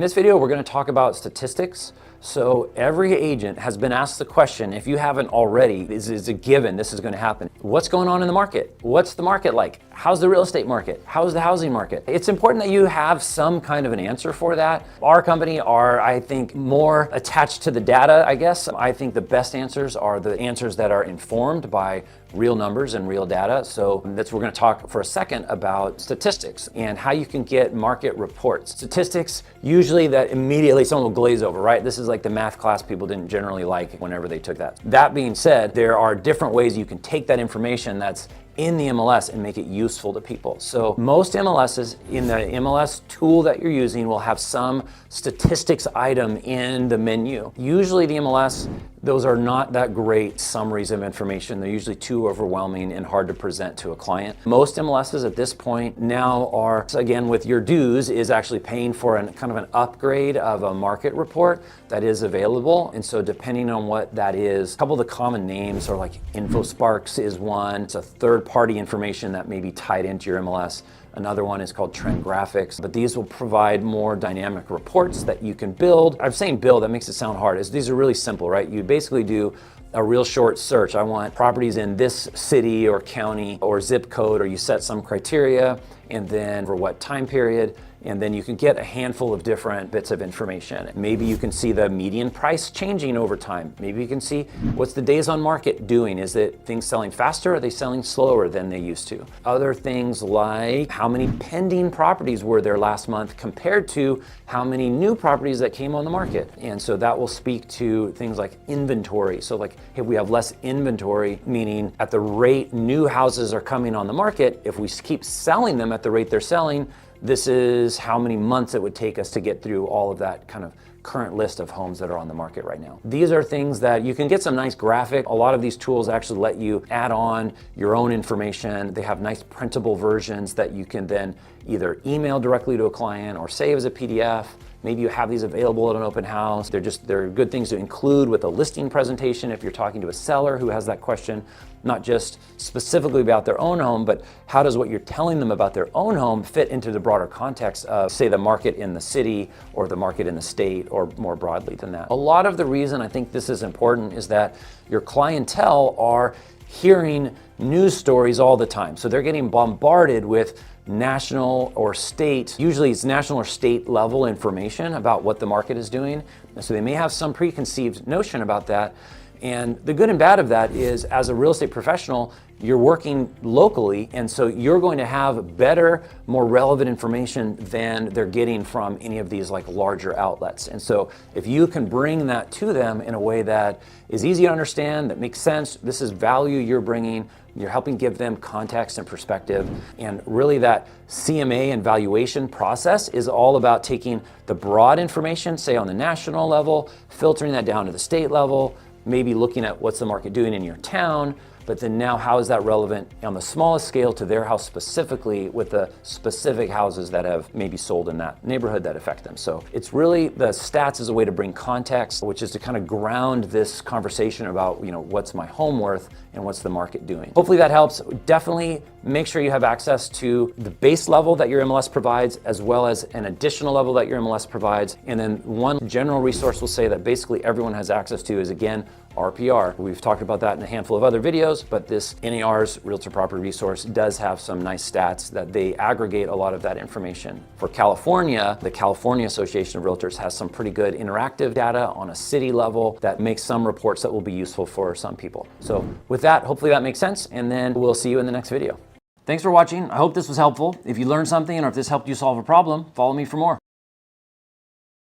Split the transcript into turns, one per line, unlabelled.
this video, we're going to talk about statistics. So every agent has been asked the question, if you haven't already, is a given this is going to happen. What's going on in the market? What's the market like? How's the real estate market? How's the housing market? It's important that you have some kind of an answer for that. Our company are, I think, more attached to the data, I guess. I think the best answers are the answers that are informed by real numbers and real data. So we're going to talk for a second about statistics and how you can get market reports. Statistics, usually that immediately someone will glaze over, right? This is like the math class people didn't generally like whenever they took that. That being said, there are different ways you can take that information that's in the MLS and make it useful to people. So most MLSs in the MLS tool that you're using will have some statistics item in the menu. Usually the MLS, those are not that great summaries of information. They're usually too overwhelming and hard to present to a client. Most MLSs at this point now are, again, with your dues, is actually paying for kind of an upgrade of a market report that is available. And so depending on what that is, a couple of the common names are like InfoSparks is one. It's a third-party information that may be tied into your MLS. Another one is called Trend Graphics, but these will provide more dynamic reports that you can build. I'm saying build, that makes it sound hard. These are really simple, right? You basically do a real short search. I want properties in this city or county or zip code, or you set some criteria, and then for what time period, and then you can get a handful of different bits of information. Maybe you can see the median price changing over time. Maybe you can see what's the days on market doing. Is it things selling faster? Or are they selling slower than they used to? Other things like how many pending properties were there last month compared to how many new properties that came on the market. And so that will speak to things like inventory. So like, if we have less inventory, meaning at the rate new houses are coming on the market, if we keep selling them at the rate they're selling, this is how many months it would take us to get through all of that kind of current list of homes that are on the market right now. These are things that you can get some nice graphic. A lot of these tools actually let you add on your own information. They have nice printable versions that you can then either email directly to a client or save as a PDF. Maybe you have these available at an open house. They're good things to include with a listing presentation if you're talking to a seller who has that question, not just specifically about their own home, but how does what you're telling them about their own home fit into the broader context of, say, the market in the city or the market in the state, or more broadly than that. A lot of the reason I think this is important is that your clientele are hearing news stories all the time. So they're getting bombarded with national or state, usually it's national or state level information about what the market is doing. And so they may have some preconceived notion about that. And the good and bad of that is, as a real estate professional, you're working locally, and so you're going to have better, more relevant information than they're getting from any of these like larger outlets. And so if you can bring that to them in a way that is easy to understand, that makes sense, this is value you're bringing, you're helping give them context and perspective. And really that CMA and valuation process is all about taking the broad information, say on the national level, filtering that down to the state level, maybe looking at what's the market doing in your town, but then now how is that relevant on the smallest scale to their house specifically, with the specific houses that have maybe sold in that neighborhood that affect them. So it's really, the stats is a way to bring context, which is to kind of ground this conversation about, what's my home worth and what's the market doing. Hopefully that helps. Definitely make sure you have access to the base level that your MLS provides, as well as an additional level that your MLS provides. And then one general resource we'll say that basically everyone has access to is, again, RPR. We've talked about that in a handful of other videos, but this NAR's Realtor Property Resource does have some nice stats that they aggregate a lot of that information. For California, the California Association of Realtors has some pretty good interactive data on a city level that makes some reports that will be useful for some people. So with that, hopefully that makes sense, and then we'll see you in the next video. Thanks for watching. I hope this was helpful. If you learned something, or if this helped you solve a problem, follow me for more.